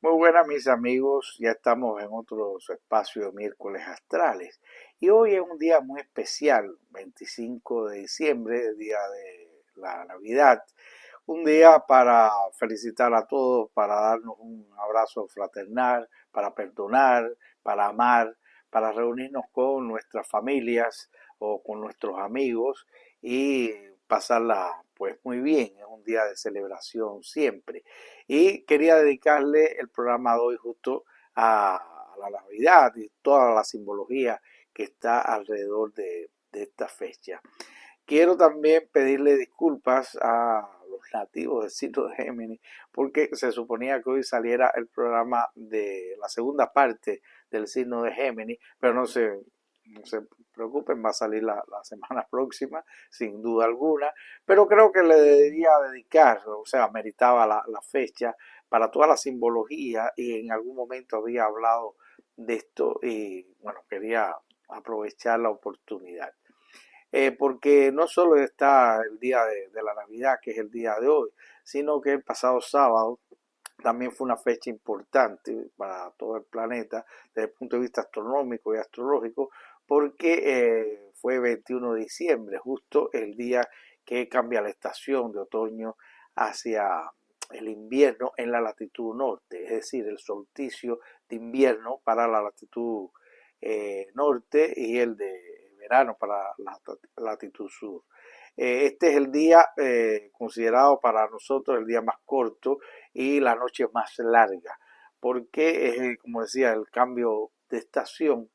Muy buenas mis amigos, ya estamos en otro espacio de miércoles astrales y hoy es un día muy especial, 25 de diciembre, el día de la Navidad, un día para felicitar a todos, para darnos un abrazo fraternal, para perdonar, para amar, para reunirnos con nuestras familias o con nuestros amigos y pasarla pues muy bien, es un día de celebración siempre. Y quería dedicarle el programa de hoy justo a la Navidad y toda la simbología que está alrededor de esta fecha. Quiero también pedirle disculpas a los nativos del signo de Géminis, porque se suponía que hoy saliera el programa de la segunda parte del signo de Géminis, pero no se preocupen, va a salir la semana próxima, sin duda alguna, pero creo que le debería dedicar, o sea, meritaba la fecha para toda la simbología y en algún momento había hablado de esto y bueno, quería aprovechar la oportunidad. Porque no solo está el día de la Navidad, que es el día de hoy, sino que el pasado sábado también fue una fecha importante para todo el planeta desde el punto de vista astronómico y astrológico, porque fue 21 de diciembre, justo el día que cambia la estación de otoño hacia el invierno en la latitud norte, es decir, el solsticio de invierno para la latitud norte y el de verano para la latitud sur. Este es el día considerado para nosotros el día más corto y la noche más larga, porque es, como decía, el cambio de estación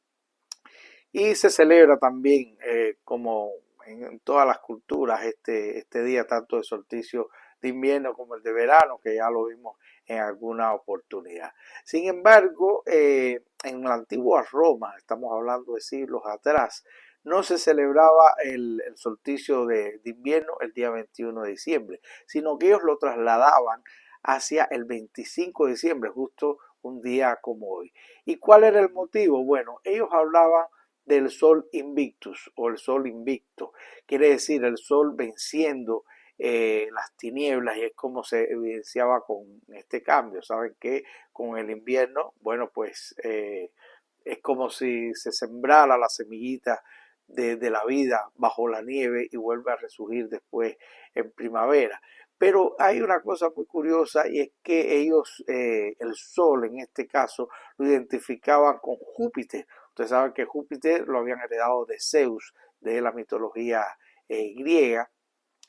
y se celebra también, como en todas las culturas, este día tanto de solsticio de invierno como el de verano, que ya lo vimos en alguna oportunidad. Sin embargo, en la antigua Roma, estamos hablando de siglos atrás, no se celebraba el solsticio de invierno el día 21 de diciembre, sino que ellos lo trasladaban hacia el 25 de diciembre, justo un día como hoy. ¿Y cuál era el motivo? Bueno, ellos hablaban del sol invictus o el sol invicto, quiere decir el sol venciendo las tinieblas, y es como se evidenciaba con este cambio. Saben que con el invierno, bueno, pues es como si se sembrara la semillita de la vida bajo la nieve y vuelve a resurgir después en primavera. Pero hay una cosa muy curiosa y es que ellos, el sol en este caso, lo identificaban con Júpiter. Ustedes saben que Júpiter lo habían heredado de Zeus, de la mitología griega,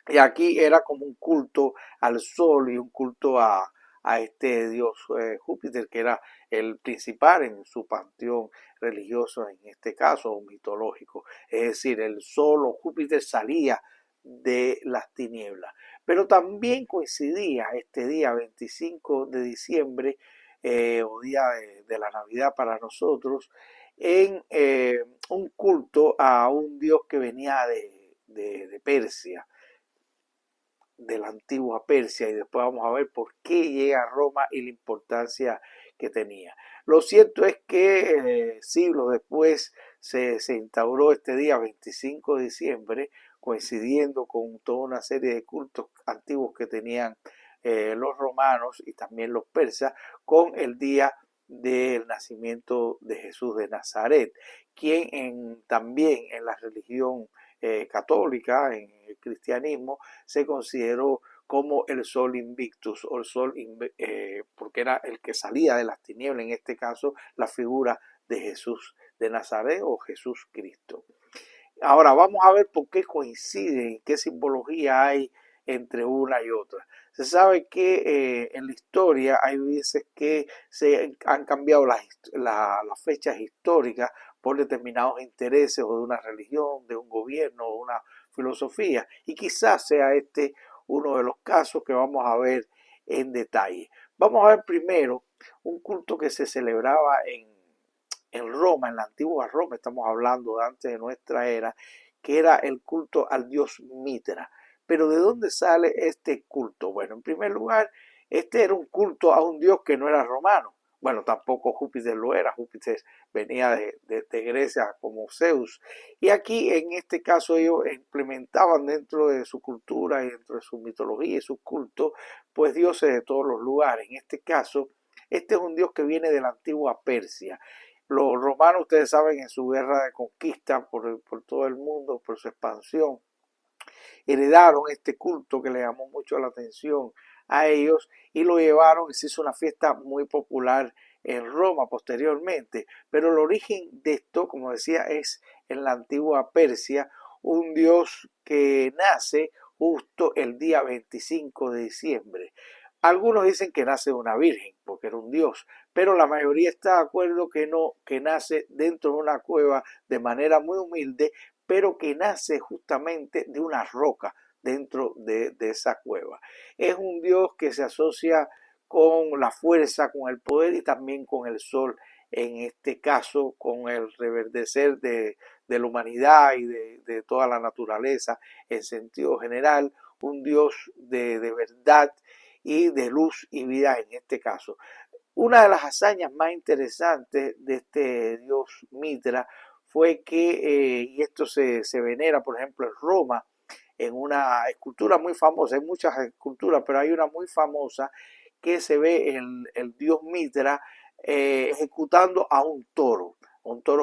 y aquí era como un culto al sol y un culto a este dios Júpiter, que era el principal en su panteón religioso, en este caso, o mitológico. Es decir, el sol o Júpiter salía de las tinieblas. Pero también coincidía este día 25 de diciembre, o día de la Navidad para nosotros, en un culto a un dios que venía de Persia, de la antigua Persia, y después vamos a ver por qué llega a Roma y la importancia que tenía. Lo cierto es que siglos después se instauró este día 25 de diciembre, coincidiendo con toda una serie de cultos antiguos que tenían los romanos y también los persas, con el día del nacimiento de Jesús de Nazaret, quien también en la religión católica, en el cristianismo, se consideró como el sol invictus o el sol, porque era el que salía de las tinieblas, en este caso la figura de Jesús de Nazaret o Jesús Cristo. Ahora vamos a ver por qué coinciden, qué simbología hay entre una y otra. Se sabe que en la historia hay veces que se han cambiado las fechas históricas por determinados intereses o de una religión, de un gobierno o una filosofía, y quizás sea este uno de los casos que vamos a ver en detalle. Vamos a ver primero un culto que se celebraba en Roma, en la antigua Roma, estamos hablando de antes de nuestra era, que era el culto al dios Mitra. Pero ¿de dónde sale este culto? Bueno, en primer lugar, este era un culto a un dios que no era romano. Bueno, tampoco Júpiter lo era, Júpiter venía de Grecia como Zeus. Y aquí, en este caso, ellos implementaban dentro de su cultura y dentro de su mitología y su culto, pues dioses de todos los lugares. En este caso, Este es un Dios que viene de la antigua Persia. Los romanos, ustedes saben, en su guerra de conquista por todo el mundo, por su expansión, heredaron este culto que le llamó mucho la atención a ellos y lo llevaron y se hizo una fiesta muy popular en Roma posteriormente. Pero el origen de esto, como decía, es en la antigua Persia, un dios que nace justo el día 25 de diciembre. Algunos dicen que nace de una virgen, porque era un dios, pero la mayoría está de acuerdo que no, que nace dentro de una cueva de manera muy humilde, pero que nace justamente de una roca dentro de esa cueva. Es un dios que se asocia con la fuerza, con el poder y también con el sol, en este caso con el reverdecer de la humanidad y de toda la naturaleza en sentido general, un dios de verdad y de luz y vida en este caso. Una de las hazañas más interesantes de este dios Mitra fue que, y esto se venera, por ejemplo, en Roma, en una escultura muy famosa, hay muchas esculturas, pero hay una muy famosa que se ve el dios Mitra ejecutando a un toro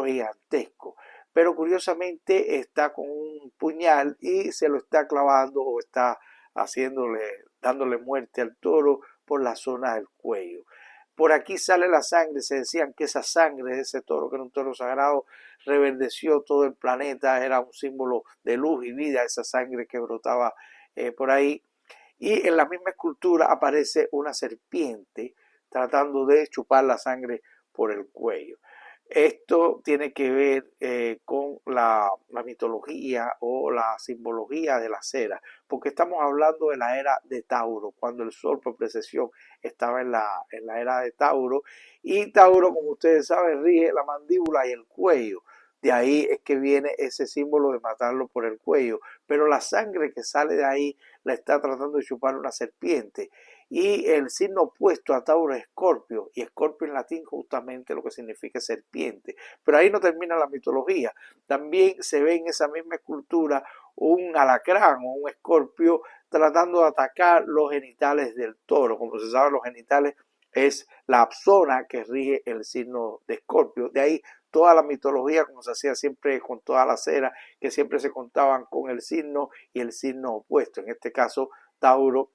gigantesco. Pero curiosamente está con un puñal y se lo está clavando o está dándole muerte al toro por la zona del cuello. Por aquí sale la sangre, se decían que esa sangre de ese toro, que era un toro sagrado, reverdeció todo el planeta, era un símbolo de luz y vida, esa sangre que brotaba por ahí. Y en la misma escultura aparece una serpiente tratando de chupar la sangre por el cuello. Esto tiene que ver con la mitología o la simbología de la cera, porque estamos hablando de la era de Tauro, cuando el sol por precesión estaba en la era de Tauro, y Tauro, como ustedes saben, rige la mandíbula y el cuello. De ahí es que viene ese símbolo de matarlo por el cuello, pero la sangre que sale de ahí la está tratando de chupar una serpiente. Y el signo opuesto a Tauro es Escorpio, y Escorpio en latín justamente lo que significa serpiente. Pero ahí no termina la mitología. También se ve en esa misma escultura un alacrán o un escorpio tratando de atacar los genitales del toro. Como se sabe, los genitales es la zona que rige el signo de Escorpio. De ahí toda la mitología, como se hacía siempre con toda la cera, que siempre se contaban con el signo y el signo opuesto, en este caso Tauro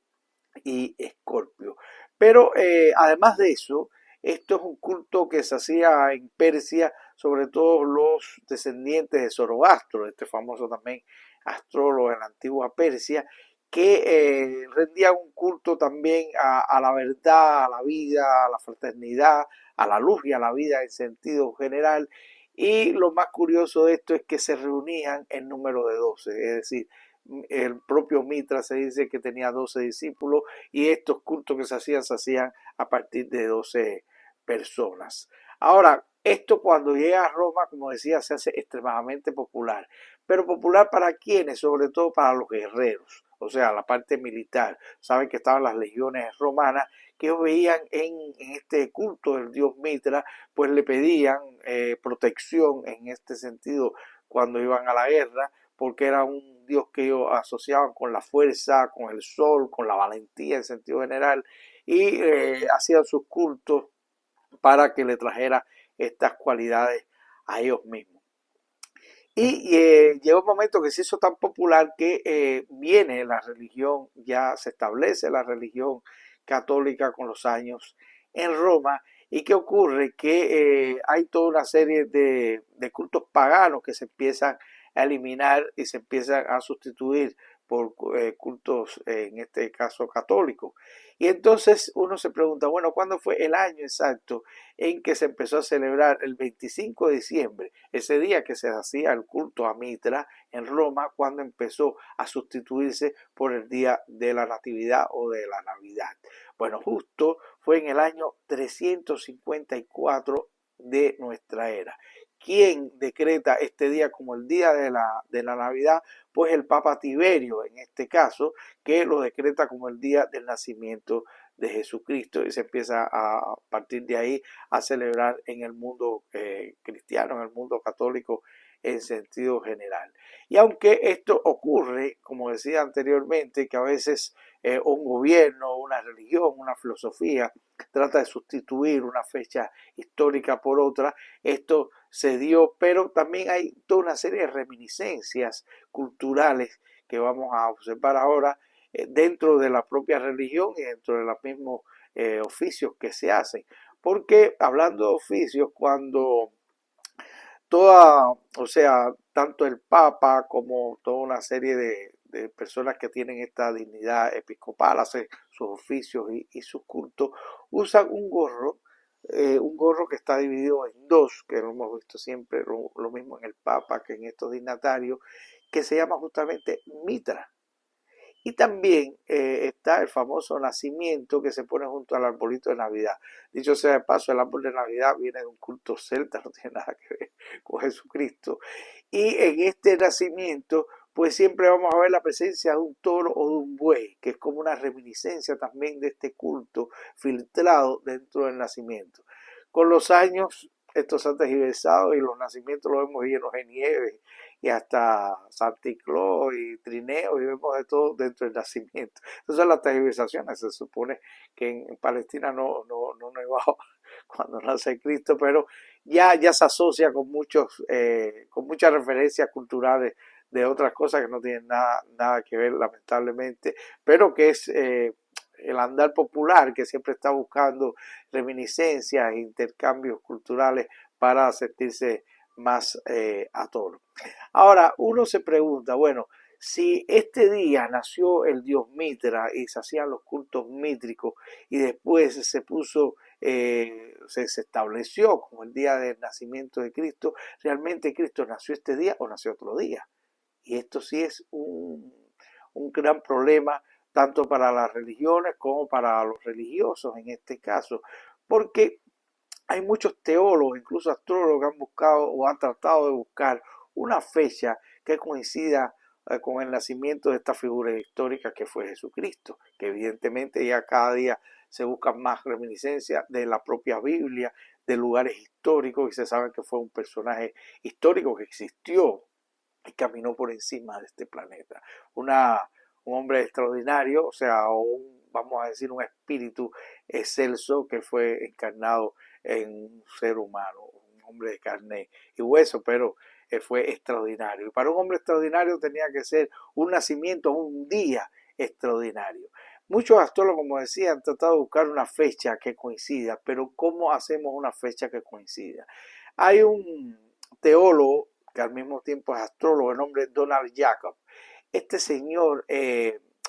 y Escorpio. Pero además de eso, esto es un culto que se hacía en Persia, sobre todo los descendientes de Zoroastro, este famoso también astrólogo en la antigua Persia, que rendían un culto también a la verdad, a la vida, a la fraternidad, a la luz y a la vida en sentido general. Y lo más curioso de esto es que se reunían en número de 12, es decir, el propio Mitra se dice que tenía 12 discípulos y estos cultos que se hacían a partir de 12 personas. Ahora, esto cuando llega a Roma, como decía, se hace extremadamente popular. Pero popular para quiénes, sobre todo para los guerreros, o sea, la parte militar. Saben que estaban las legiones romanas que veían en este culto del dios Mitra, pues le pedían protección en este sentido cuando iban a la guerra, porque era un dios que ellos asociaban con la fuerza, con el sol, con la valentía en sentido general, y hacían sus cultos para que le trajera estas cualidades a ellos mismos. Y llegó un momento que se hizo tan popular que viene la religión, ya se establece la religión católica con los años en Roma. ¿Y qué ocurre? Que hay toda una serie de cultos paganos que se empiezan a eliminar y se empiezan a sustituir por cultos, en este caso católicos. Y entonces uno se pregunta, bueno, ¿cuándo fue el año exacto en que se empezó a celebrar? El 25 de diciembre, ese día que se hacía el culto a Mitra en Roma, cuando empezó a sustituirse por el día de la Natividad o de la Navidad. Bueno, justo fue en el año 354 de nuestra era. ¿Quién decreta este día como el día de la Navidad? Pues el Papa Tiberio, en este caso, que lo decreta como el día del nacimiento de Jesucristo, y se empieza a partir de ahí a celebrar en el mundo cristiano, en el mundo católico en sentido general. Y aunque esto ocurre, como decía anteriormente, que a veces un gobierno, una religión, una filosofía, trata de sustituir una fecha histórica por otra. Esto se dio, pero también hay toda una serie de reminiscencias culturales que vamos a observar ahora dentro de la propia religión y dentro de los mismos oficios que se hacen. Porque hablando de oficios, cuando o sea, tanto el Papa como toda una serie de personas que tienen esta dignidad episcopal, hacen sus oficios y sus cultos, usan un gorro que está dividido en dos, que lo hemos visto siempre, lo mismo en el Papa que en estos dignatarios, que se llama justamente mitra. Y también está el famoso nacimiento que se pone junto al arbolito de Navidad. Dicho sea de paso, el árbol de Navidad viene de un culto celta, no tiene nada que ver con Jesucristo. Y en este nacimiento, pues siempre vamos a ver la presencia de un toro o de un buey, que es como una reminiscencia también de este culto filtrado dentro del nacimiento. Con los años, esto se ha tergiversado y los nacimientos los vemos llenos de nieve y hasta Santa Claus y trineo y vemos de todo dentro del nacimiento. Esas son las tergiversaciones. Se supone que en Palestina no nevaba cuando nace Cristo, pero ya se asocia con muchas referencias culturales de otras cosas que no tienen nada que ver, lamentablemente, pero que es el andar popular que siempre está buscando reminiscencias e intercambios culturales para sentirse más a tono. Ahora, uno se pregunta, bueno, si este día nació el dios Mitra y se hacían los cultos mítricos y después se estableció como el día del nacimiento de Cristo, ¿realmente Cristo nació este día o nació otro día? Y esto sí es un gran problema tanto para las religiones como para los religiosos en este caso, porque hay muchos teólogos, incluso astrólogos, que han buscado o han tratado de buscar una fecha que coincida con el nacimiento de esta figura histórica que fue Jesucristo, que evidentemente ya cada día se buscan más reminiscencias de la propia Biblia, de lugares históricos, y se sabe que fue un personaje histórico que existió y caminó por encima de este planeta. Un hombre extraordinario, o sea, vamos a decir un espíritu excelso que fue encarnado en un ser humano, un hombre de carne y hueso, pero fue extraordinario. Y para un hombre extraordinario tenía que ser un nacimiento, un día extraordinario. Muchos astrólogos, como decía, han tratado de buscar una fecha que coincida, pero ¿cómo hacemos una fecha que coincida? Hay un teólogo que al mismo tiempo es astrólogo, el nombre es Donald Jacob. Este señor,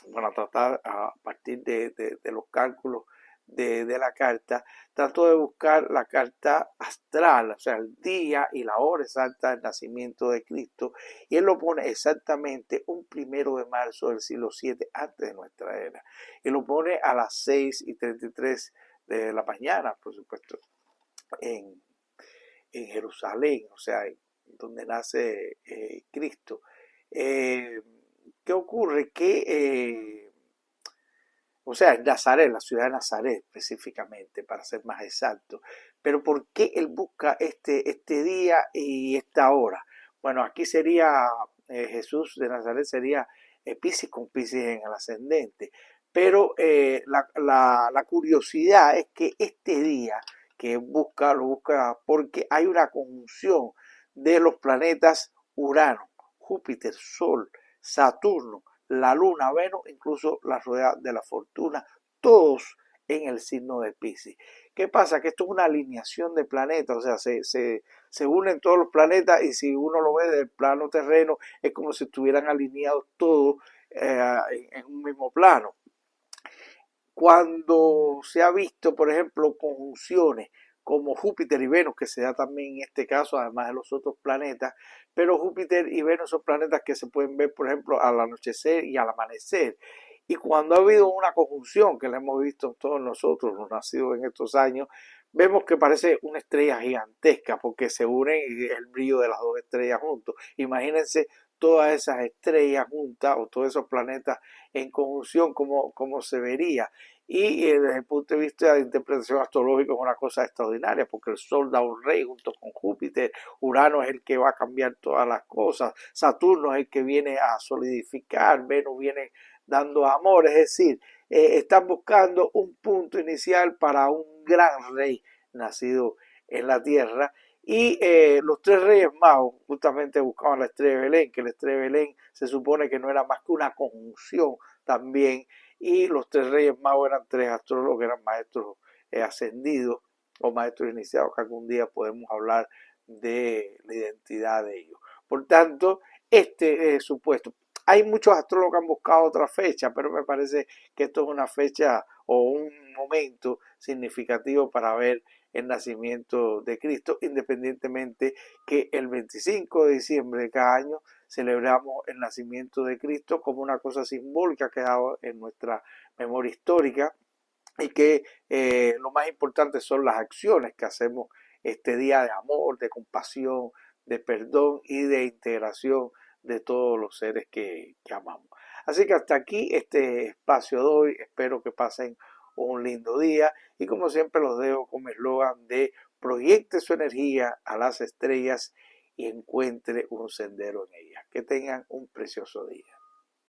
bueno, a tratar a partir de los cálculos de la carta, trató de buscar la carta astral, o sea, el día y la hora exacta del nacimiento de Cristo, y él lo pone exactamente un 1 de marzo del siglo 7 antes de nuestra era, y lo pone a las 6:33 de la mañana, por supuesto, en, en Jerusalén, o sea, donde nace Cristo. ¿Qué ocurre? O sea, en Nazaret, la ciudad de Nazaret específicamente, para ser más exacto. Pero ¿por qué él busca este día y esta hora? Bueno, aquí sería Jesús de Nazaret, sería Piscis con Piscis en el ascendente. Pero la curiosidad es que este día que lo busca porque hay una conjunción de los planetas Urano, Júpiter, Sol, Saturno, la Luna, Venus, incluso la rueda de la fortuna, todos en el signo de Piscis. ¿Qué pasa? Que esto es una alineación de planetas, o sea, se unen todos los planetas y si uno lo ve del plano terreno, es como si estuvieran alineados todos en un mismo plano. Cuando se ha visto, por ejemplo, conjunciones como Júpiter y Venus, que se da también en este caso, además de los otros planetas, pero Júpiter y Venus son planetas que se pueden ver, por ejemplo, al anochecer y al amanecer. Y cuando ha habido una conjunción, que la hemos visto todos nosotros, los nacidos en estos años, vemos que parece una estrella gigantesca, porque se unen el brillo de las dos estrellas juntos. Imagínense todas esas estrellas juntas o todos esos planetas en conjunción, cómo se vería. Y desde el punto de vista de interpretación astrológica es una cosa extraordinaria, porque el Sol da un rey junto con Júpiter, Urano es el que va a cambiar todas las cosas, Saturno es el que viene a solidificar, Venus viene dando amor, es decir, están buscando un punto inicial para un gran rey nacido en la tierra. Y los tres reyes magos justamente buscaban la estrella de Belén, que la estrella de Belén se supone que no era más que una conjunción también. Y los tres reyes magos eran tres astrólogos que eran maestros ascendidos o maestros iniciados, que algún día podemos hablar de la identidad de ellos. Por tanto, este supuesto. Hay muchos astrólogos que han buscado otra fecha, pero me parece que esto es una fecha o un momento significativo para ver el nacimiento de Cristo, independientemente que el 25 de diciembre de cada año celebramos el nacimiento de Cristo como una cosa simbólica que ha quedado en nuestra memoria histórica y que lo más importante son las acciones que hacemos este día de amor, de compasión, de perdón y de integración de todos los seres que amamos. Así que hasta aquí este espacio de hoy. Espero que pasen un lindo día y como siempre los dejo con mi eslogan de proyecte su energía a las estrellas y encuentre un sendero en ellas. Que tengan un precioso día.